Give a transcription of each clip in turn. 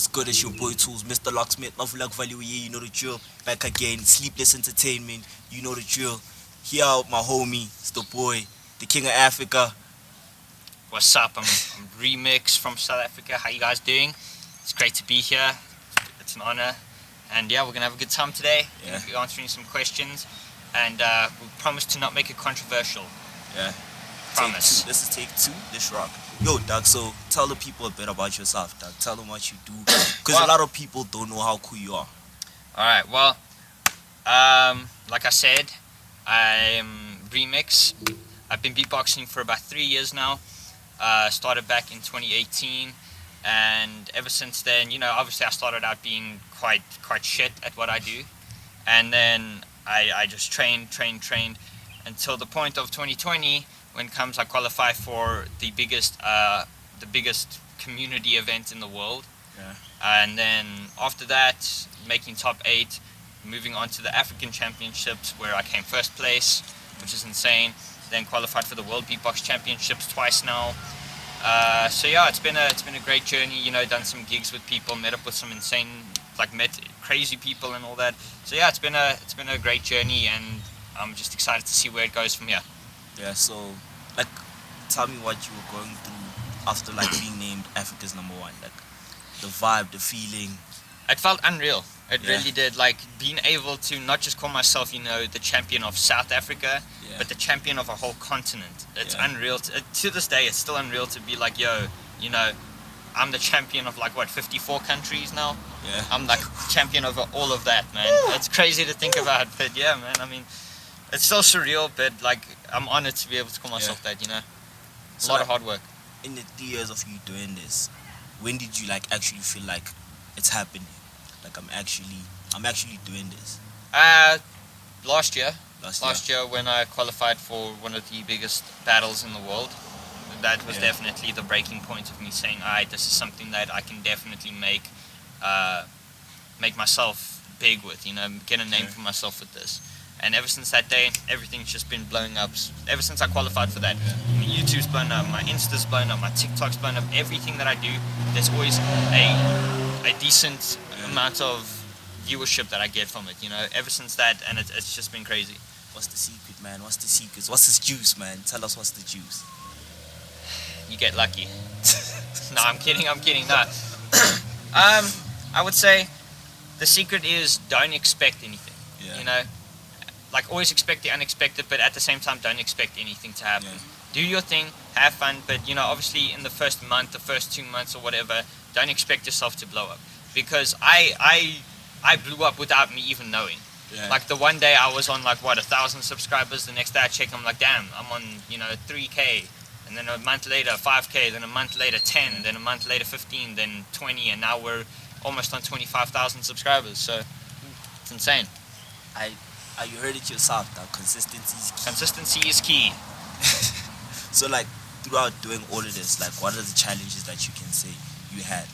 What's good? It's your boy Toolz, Mr. Locksmith, Love Luck Value, yeah, you know the drill. Back again, Sleepless Entertainment, you know the drill. Here out my homie, it's the boy, the King of Africa. What's up? I'm Remix from South Africa. How you guys doing? It's great to be here. It's an honor. And yeah, we're gonna have a good time today. Yeah. We're gonna be answering some questions, and we promise to not make it controversial. Yeah. Promise. Take two. This is take two. This rock. Yo, Doug. So tell the people a bit about yourself, Doug. Tell them what you do, because a lot of people don't know how cool you are. All right. Well, like I said, I'm Remix. I've been beatboxing for about 3 years now. Started back in 2018, and ever since then, obviously I started out being quite shit at what I do, and then I just trained until the point of 2020, when I qualify for the biggest community event in the world. Yeah. And then after that, making top 8, moving on to the African Championships, where I came first place, which is insane. Then qualified for the World Beatbox Championships twice now. So yeah, it's been a great journey. Done some gigs with people, met up with some insane, met crazy people and all that. So yeah, it's been a great journey, and I'm just excited to see where it goes from here. Yeah. So, tell me what you were going through after being named Africa's #1. The vibe, the feeling. It felt unreal. It Yeah. really did. Being able to not just call myself, the champion of South Africa, Yeah. but the champion of a whole continent. It's Yeah. unreal. To this day, it's still unreal to be yo, I'm the champion of 54 countries now. Yeah. I'm champion over all of that, man. It's crazy to think about, but yeah, man. I mean, it's still surreal, but I'm honored to be able to call myself that. A So, lot of hard work. In the 3 years of you doing this, when did you actually feel it's happening? I'm actually doing this. Last year. Last Last year, when I qualified for one of the biggest battles in the world, that was Yeah. definitely the breaking point of me saying, alright, this is something that I can definitely make myself big with, get a name Yeah. for myself with this. And ever since that day, everything's just been blowing up. Ever since I qualified for that, my YouTube's blown up, my Insta's blown up, my TikTok's blown up. Everything that I do, there's always a decent amount of viewership that I get from it, ever since that, and it's just been crazy. What's the secret, man? What's the secret? What's this juice, man? Tell us what's the juice. You get lucky. No, I'm kidding. No. I would say the secret is don't expect anything. Yeah. Always expect the unexpected, but at the same time, don't expect anything to happen. Yeah. Do your thing, have fun, but obviously in the first month, the first 2 months or whatever, don't expect yourself to blow up, because I blew up without me even knowing. Yeah. The one day I was on 1,000 subscribers. The next day I check, I'm damn, I'm on 3K. And then a month later 5K, then a month later 10, then a month later 15, then 20, and now we're almost on 25,000 subscribers. So it's insane. You heard it yourself, that consistency is key. Consistency is key. So throughout doing all of this, what are the challenges that you can say you had?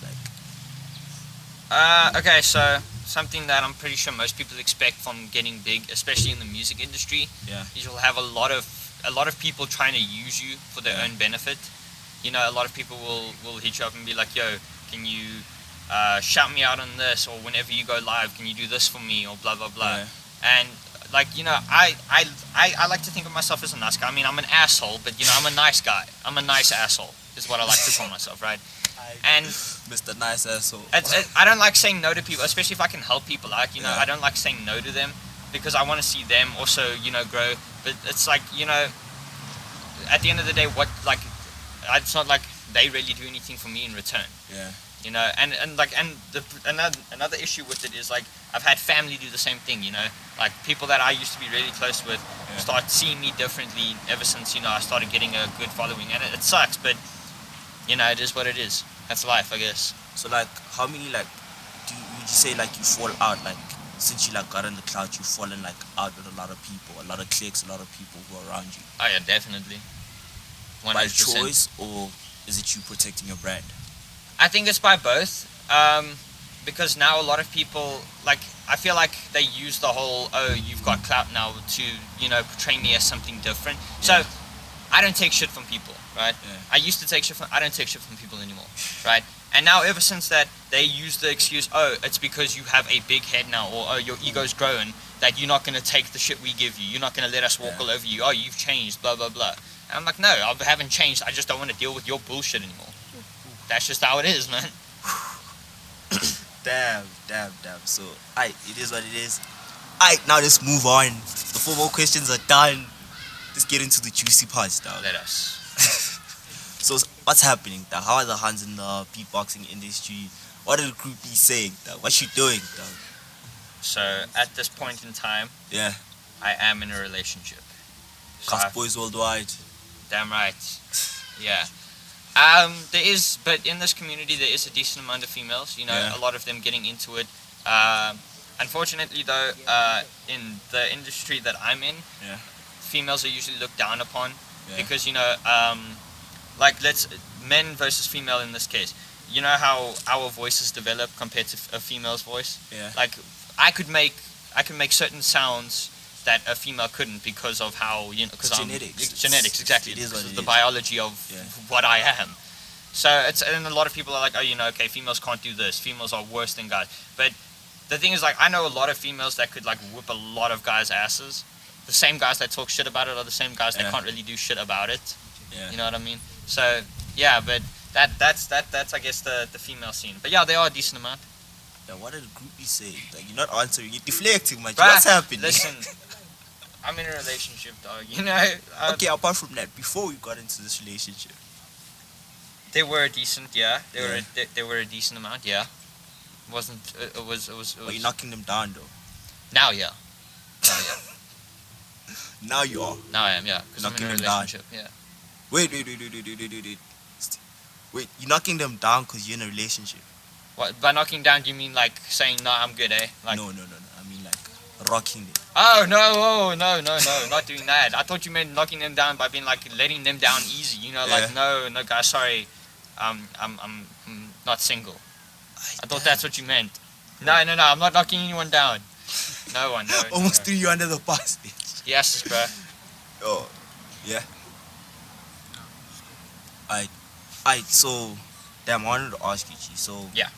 Okay, so something that I'm pretty sure most people expect from getting big, especially in the music industry, Yeah. is you'll have a lot of people trying to use you for their own benefit. A lot of people will hit you up and be like, yo, can you shout me out on this, or whenever you go live, can you do this for me, or blah blah blah. Yeah. And I like to think of myself as a nice guy. I mean, I'm an asshole, but I'm a nice guy. I'm a nice asshole is what I like to call myself, right? And Mr. Nice Asshole. I don't like saying no to people, especially if I can help people out. Yeah. I don't like saying no to them, because I want to see them also, grow. But it's at the end of the day, it's not like they really do anything for me in return. Yeah. Another issue with it is I've had family do the same thing. People that I used to be really close with start seeing me differently ever since I started getting a good following, and it sucks, but it is what it is. That's life, I guess. So how many would you say you fall out since you got in the cloud, you've fallen out with a lot of people, a lot of cliques, a lot of people who are around you? Oh yeah, definitely. 100%. By choice, or is it you protecting your brand? I think it's by both, because now a lot of people, I feel like they use the whole, oh, you've got clout now, to portray me as something different. Yeah. So I don't take shit from people, right? Yeah. I used to take shit from. I don't take shit from people anymore, right? And now, ever since that, they use the excuse, oh, it's because you have a big head now, or oh, your ego's grown, that you're not going to take the shit we give you. You're not going to let us walk all over you. Oh, you've changed, blah, blah, blah. And I'm like, no, I haven't changed. I just don't want to deal with your bullshit anymore. That's just how it is, man. Damn. So, it is what it is. Now let's move on. The 4 more questions are done. Let's get into the juicy parts, dog. Let us. So, what's happening, dog? How are the huns in the beatboxing industry? What are the groupies saying, dog? What you doing, dog? So, at this point in time, Yeah. I am in a relationship. So Cast boys worldwide. damn right. Yeah. There is, but in this community, there is a decent amount of females. You know, Yeah. a lot of them getting into it. Unfortunately, though, in the industry that I'm in, Yeah. females are usually looked down upon Yeah. because like men versus female in this case. You know how our voices develop compared to a female's voice. Yeah. Like I can make certain sounds that a female couldn't because of how because genetics. It's genetics, exactly. It is what Because it of the is. biology of Yeah. what I am. So and a lot of people are like, oh, okay, females can't do this. Females are worse than guys. But the thing is, like, I know a lot of females that could like whip a lot of guys' asses. The same guys that talk shit about it are the same guys that Yeah. can't really do shit about it. Yeah. You know what I mean? So yeah, but that's I guess the female scene. But yeah, there are a decent amount. Yeah, what are the groupies saying? Like, you're not answering. You're deflecting, man. Bruh, What's happening? Listen, I'm in a relationship, dog. You know. Okay, apart from that, before we got into this relationship, They were decent, yeah. Yeah. They were a decent amount, yeah. Wasn't it was but you're knocking them down, though. now, yeah. Now, yeah. Now you are. Now I am, yeah. Because I'm in Knocking a them down. relationship, yeah. Wait. Wait, you're knocking them down because you're in a relationship. What by knocking down? Do you mean like saying no? I'm good, eh? Like No. I mean, like, rocking them. no, not doing that. I thought you meant knocking them down by being like letting them down easy. You know, like no, guys, sorry, I'm not single. I thought that's what you meant. No, I'm not knocking anyone down. No one, no. Almost no. threw you under the bus, bitch. Yes, bro. Oh, yeah. Alright, so, damn, I wanted to ask you, G. So, Yeah.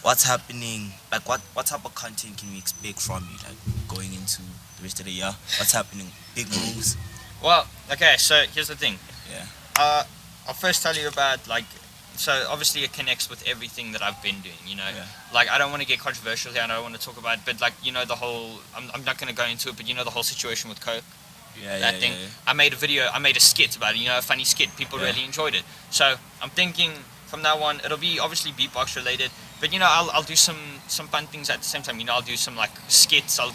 what's happening? Like, what type of content can we expect from you, like, going into the rest of the year? What's happening? Big moves? Well, okay. So here's the thing. Yeah. I'll first tell you about like. So obviously it connects with everything that I've been doing, you know. Yeah. Like I don't want to get controversial here, and I don't want to talk about, but like the whole. I'm not going to go into it, but the whole situation with Coke. That thing. I made a skit about it, a funny skit. People really enjoyed it. So I'm thinking from now on, it'll be obviously beatbox related, but I'll do some fun things at the same time. I'll do some like skits. I'll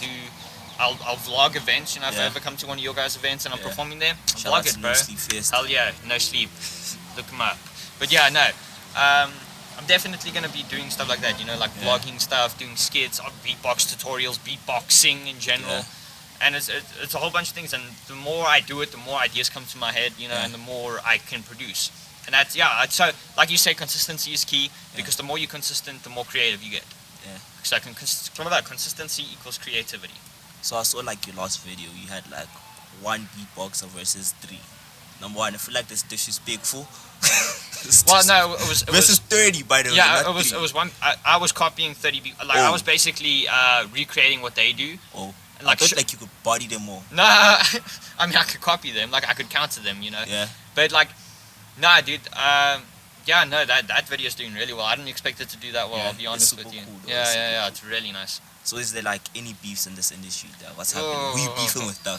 vlog events. If I ever come to one of your guys' events and I'm performing there, Shout vlog out it, to bro. Nosleep Fest. Hell yeah, Nosleep. Look them up. But yeah, no. I'm definitely gonna be doing stuff like that. Like vlogging stuff, doing skits, beatbox tutorials, beatboxing in general. Yeah. And it's a whole bunch of things, and the more I do it, the more ideas come to my head, and the more I can produce. And that's, so like you say, consistency is key, because the more you're consistent, the more creative you get. Yeah. So consistency equals creativity. So I saw like your last video, you had like 1 beatboxer versus 3. Number 1, I feel like this dish is big full. Well, no, it was versus 30, by the way. yeah, not it 3. was one. I was copying 30. I was basically recreating what they do. Oh, Like I thought like you could body them all. No, I mean I could copy them, like I could counter them, Yeah. But like, nah, dude. That video is doing really well. I didn't expect it to do that well. Yeah, I'll be it's honest super with you. cool, though. Yeah, it's really nice. So is there like any beefs in this industry? What's happening? Who you beefing with, though?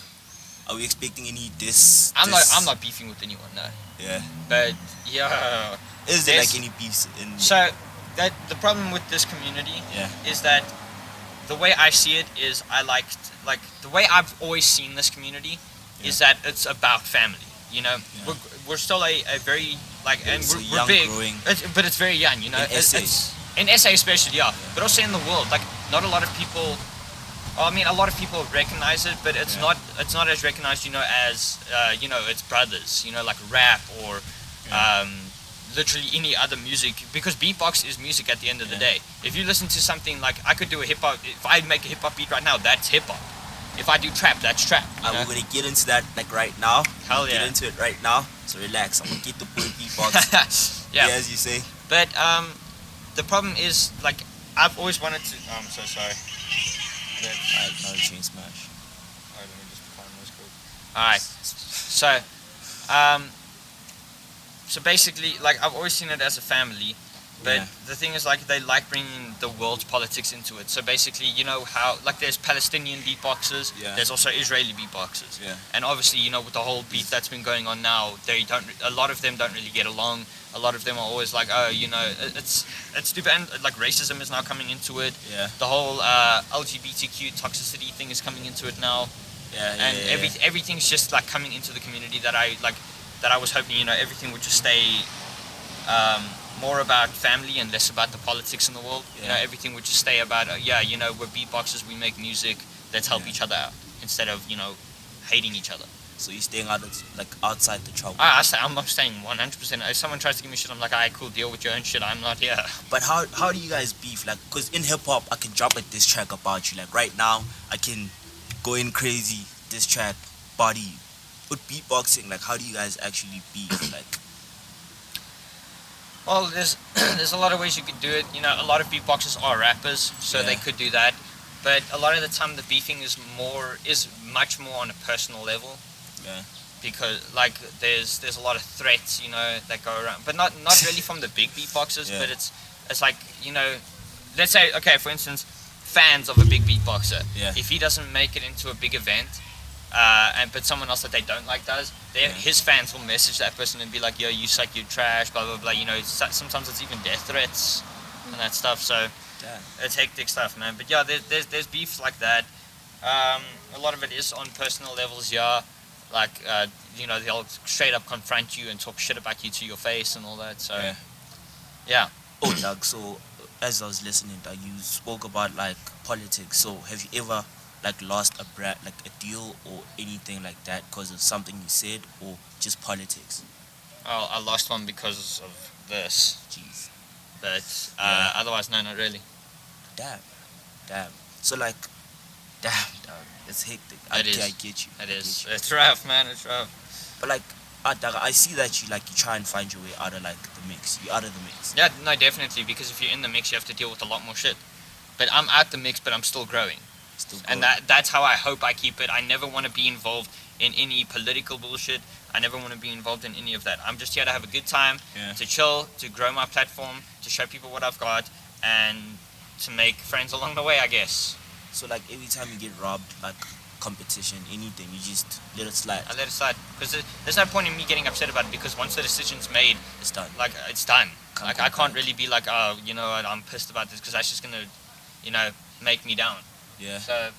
Are we expecting any diss? I'm not beefing with anyone, no. Yeah. But yeah. Is there like any beefs in? So that the problem with this community is that the way I see it is like the way I've always seen this community is that it's about family. We're still a very and It's we're young big, growing. but it's very young. In It's in SA especially, but also in the world. Like not a lot of people. I mean, a lot of people recognize it, but it's not as recognized, as its brothers, like rap or literally any other music, because beatbox is music at the end of the day. If you listen to something like I could do a hip hop, if I make a hip hop beat right now, that's hip hop. if I do trap, that's trap. We're gonna get into that like right now. Hell yeah. Get into it right now. So relax. I'm gonna get the boy beatbox. Yeah. As you say. But the problem is like I've always wanted to. Oh, I'm so sorry. I have another chain smash. Alright, let me just find this quick. Alright. So basically, like I've always seen it as a family, but Yeah. the thing is like they like bringing the world's politics into it. So basically, you know how like there's Palestinian beatboxers, Yeah. there's also Israeli beatboxers, Yeah. and obviously you know with the whole beef that's been going on now, a lot of them don't really get along. A lot of them are always like, oh, you know, it's stupid, and like racism is now coming into it. Yeah. The whole LGBTQ toxicity thing is coming into it now. Yeah. And everything's just like coming into the community that I was hoping, you know, everything would just stay more about family and less about the politics in the world. Yeah. You know, everything would just stay about you know, we're beatboxers, we make music, let's help each other out instead of, you know, hating each other. So you're staying outside the trouble. I'm not staying 100%. If someone tries to give me shit, I'm like, alright, cool, deal with your own shit, I'm not here. But how do you guys beef? Like, cause in hip hop, I can drop a diss track about you. Like right now, I can go in crazy diss track, body you. With beatboxing, like how do you guys actually beef? Like, Well, there's a lot of ways you could do it. You know, a lot of beatboxers are rappers, so they Yeah. could do that. But a lot of the time, the beefing is much more on a personal level. Yeah. Because like there's a lot of threats, you know, that go around, but not really from the big beatboxers. Yeah. But it's like, you know, let's say, okay, for instance, fans of a big beatboxer. Yeah. If he doesn't make it into a big event, but someone else that they don't like does, his fans will message that person and be like, yo, you suck, you trash, blah blah blah. You know, sometimes it's even death threats and that stuff. So Damn. it's hectic stuff, man. But yeah, there's beefs like that. A lot of it is on personal levels, yeah. Like you know, they'll straight up confront you and talk shit about you to your face and all that. So yeah. Oh, Doug. So as I was listening, Doug, you spoke about like politics. So have you ever like lost like a deal or anything like that because of something you said or just politics? Oh, I lost one because of this. Jeez. But otherwise, no, not really. Damn. So like, damn, Doug, it's hectic. It I is. get you. It I is. get you. It's rough, man. It's rough. But like, Doug, I see that you try and find your way out of like the mix. You're out of the mix. Yeah, no, definitely. Because if you're in the mix, you have to deal with a lot more shit. But I'm out the mix, but I'm still growing. Still And going. that's how I hope I keep it. I never want to be involved in any political bullshit. I never want to be involved in any of that. I'm just here to have a good time, to chill, to grow my platform, to show people what I've got, and to make friends along the way, I guess. So like every time you get robbed, like competition, anything, you just let it slide. I let it slide. Because there's no point in me getting upset about it, because once the decision's made, It's done. like, it's done. Can't Like, go I can't back. really be like, oh, you know what, I'm pissed about this, because that's just going to, you know, make me down. Yeah. So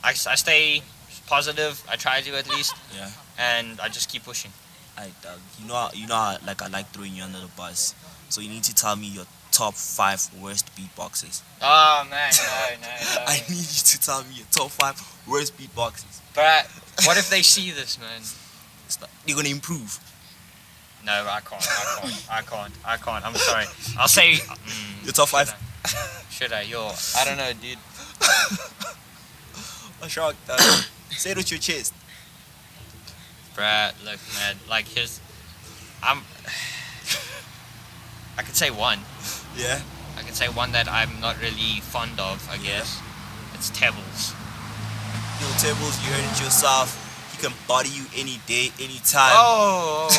I stay positive, I try to at least, Yeah. and I just keep pushing. Alright, Doug. You know how, like I like throwing you under the bus. So you need to tell me your top 5 worst beatboxers. Oh man, no. I need you to tell me your top 5 worst beatboxers. But what if they see this, man? You're gonna improve. No, I can't. I'm sorry. I'll say Your top 5. Should I? I don't know, dude. I'm shocked, Doug. Say it with your chest. Bruh, look, man. Like I could say one. Yeah. I could say one that I'm not really fond of, I guess. It's Toolz. Yo, Tables, you heard it yourself. He can body you any day, any time. Oh.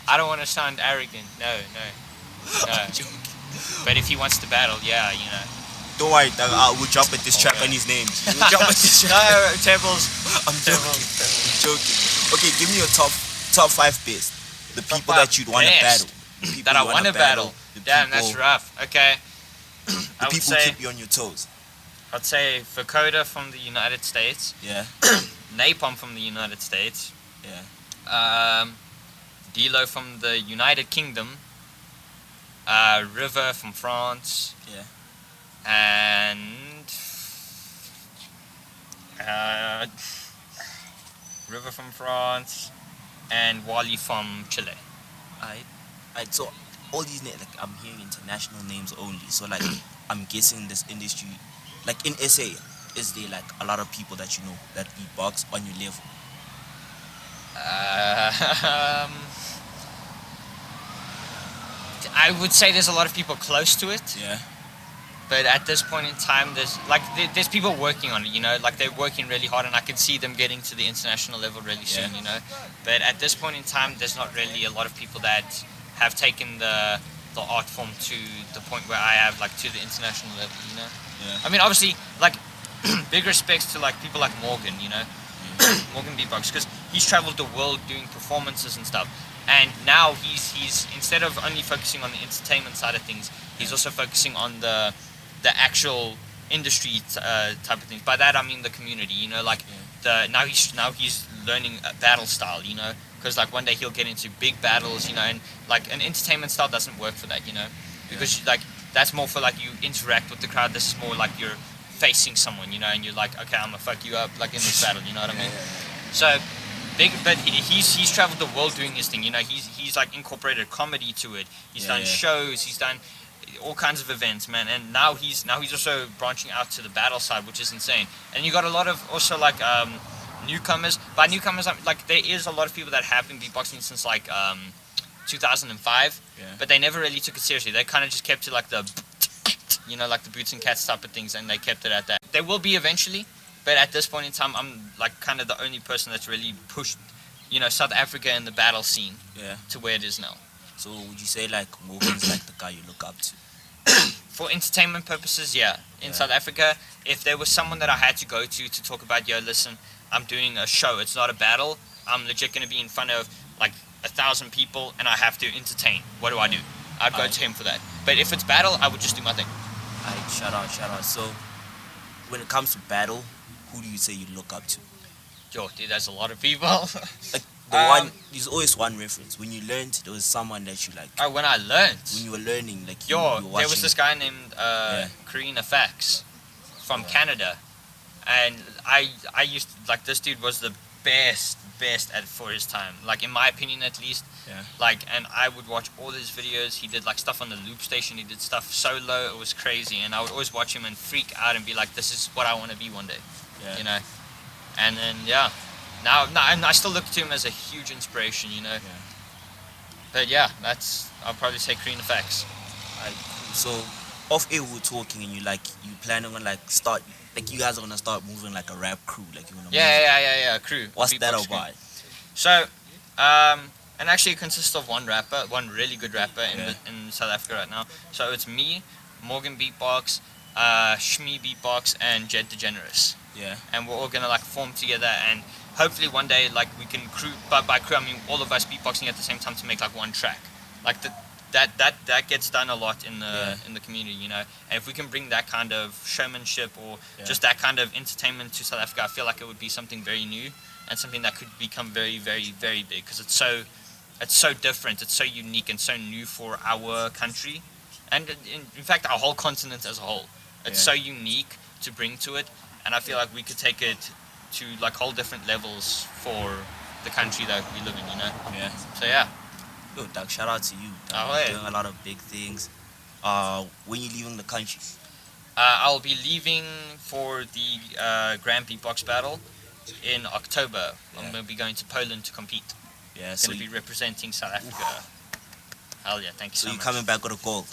I don't want to sound arrogant. No. I'm joking. But if he wants to battle, yeah, you know. Don't worry, Doug. We'll jump at this track Okay. on his name. We'll jump at this track. No, Toolz. I'm joking. Okay, give me your top 5 best. The Top people 5 that you'd want to best. battle. The people That I you want to wanna battle. The Damn, people, that's rough. Okay. The I would people say keep you on your toes. I'd say Vokoda from the United States, Yeah. Napalm from the United States, Yeah. Dilo from the United Kingdom, River from France, Yeah. and River from France, and Wally from Chile. Alright, so all these names, like I'm hearing international names only. So like I'm guessing this industry, like in SA, is there like a lot of people that you know that beatbox on your level? I would say there's a lot of people close to it. Yeah. But at this point in time, there's people working on it, you know, like they're working really hard, and I can see them getting to the international level really soon, you know. But at this point in time, there's not really a lot of people that have taken the art form to the point where I have, like, to the international level, you know. Yeah. I mean, obviously, like, big respects to like people like Morgan, you know, Morgan Beatbox, because he's traveled the world doing performances and stuff. And now he's instead of only focusing on the entertainment side of things, he's also focusing on the actual industry type of things. By that I mean the community, you know, like now he's learning a battle style, you know, because like one day he'll get into big battles, you know, and like an entertainment style doesn't work for that, you know, because like that's more for like you interact with the crowd. This is more like you're facing someone, you know, and you're like, okay, I'm gonna fuck you up like in this battle, you know what I mean? So big, but he's traveled the world doing his thing, you know. He's like incorporated comedy to it. He's done shows. He's done all kinds of events, man. And now he's also branching out to the battle side, which is insane. And you got a lot of also like newcomers. By newcomers, like there is a lot of people that have been beatboxing since like 2005, but they never really took it seriously. They kind of just kept it like the, you know, like the boots and cats type of things, and they kept it at that. There will be eventually. But at this point in time, I'm like kind of the only person that's really pushed, you know, South Africa in the battle scene to where it is now. So would you say like Morgan's like the guy you look up to? For entertainment purposes, in South Africa, if there was someone that I had to go to talk about, yo, listen, I'm doing a show, it's not a battle, I'm legit going to be in front of like 1,000 people and I have to entertain, what do I do? I'd go to him for that. But if it's battle, I would just do my thing. Alright, shout out. So when it comes to battle, who do you say you look up to? Yo, dude, there's a lot of people. Like the one, there's always one reference. When you learned, there was someone that you like. Oh, when I learned? When you were learning, like yo, you were watching. There was this guy named Karina Fax from Canada, and I used to, like, this dude was the best for his time, like in my opinion at least. Like, and I would watch all his videos. He did like stuff on the loop station, he did stuff solo, it was crazy, and I would always watch him and freak out and be like, this is what I want to be one day. You know. And then now I still look to him as a huge inspiration, you know. But I'll probably say Karina Fax. Alright, cool. So off air we were talking, and you planning on like start, like you guys are gonna start moving like a rap crew, like you wanna crew. What's that Beatbox about? Crew. So and actually it consists of one really good rapper in South Africa right now. So it's me, Morgan Beatbox, Shmi Beatbox, and Jed DeGeneres. And we're all gonna like form together, and hopefully one day like we can crew. But by crew I mean all of us beatboxing at the same time to make like one track. Like that gets done a lot in the community, you know. And if we can bring that kind of showmanship or just that kind of entertainment to South Africa, I feel like it would be something very new and something that could become very, very, very big, because it's so different, it's so unique and so new for our country, and in fact our whole continent as a whole. It's so unique to bring to it, and I feel like we could take it to like whole different levels for the country that we live in, you know. So Yo, Doug, shout out to you. You're doing a lot of big things. When you leaving the country? I'll be leaving for the Grand Beatbox Battle in October. I'm going to be going to Poland to compete. So going to be representing South Africa. Hell yeah, thank you so much. So you're coming back with a gold?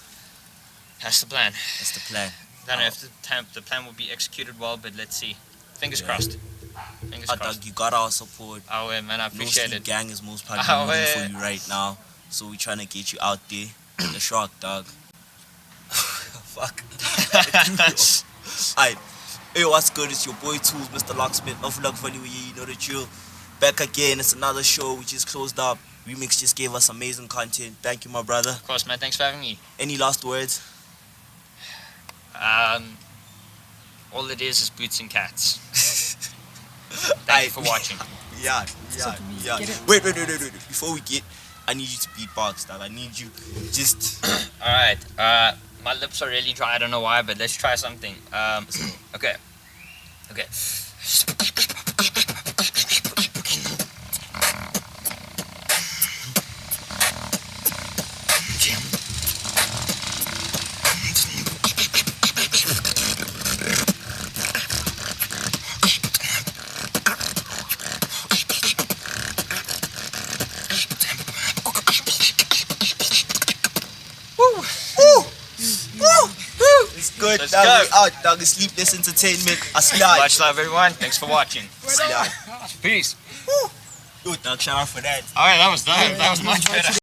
That's the plan. That's the plan. I don't know if the plan will be executed well, but let's see. Fingers crossed. Fingers crossed. Doug, you got our support. Oh yeah, man, I appreciate it. Gang is most probably moving for you right now, so we're trying to get you out there. The shark, dog. Fuck. Alright. Hey, what's good? It's your boy Toolz, Mr. Locksmith. Of luck for you, you know the drill. Back again. It's another show. We just closed up. Remix just gave us amazing content. Thank you, my brother. Of course, man. Thanks for having me. Any last words? All it is boots and cats. Thank you for watching. Yeah. Wait. Before we get, I need you to beatbox, dog. I need you just... Alright. My lips are really dry. I don't know why, but let's try something. Okay. good. Let's Dog, go. we out, dog. It's Sleepless Entertainment. I slide. Much love, everyone. Thanks for watching. Slide. Peace. Yo, dog, shout out for that. Alright, that was much better.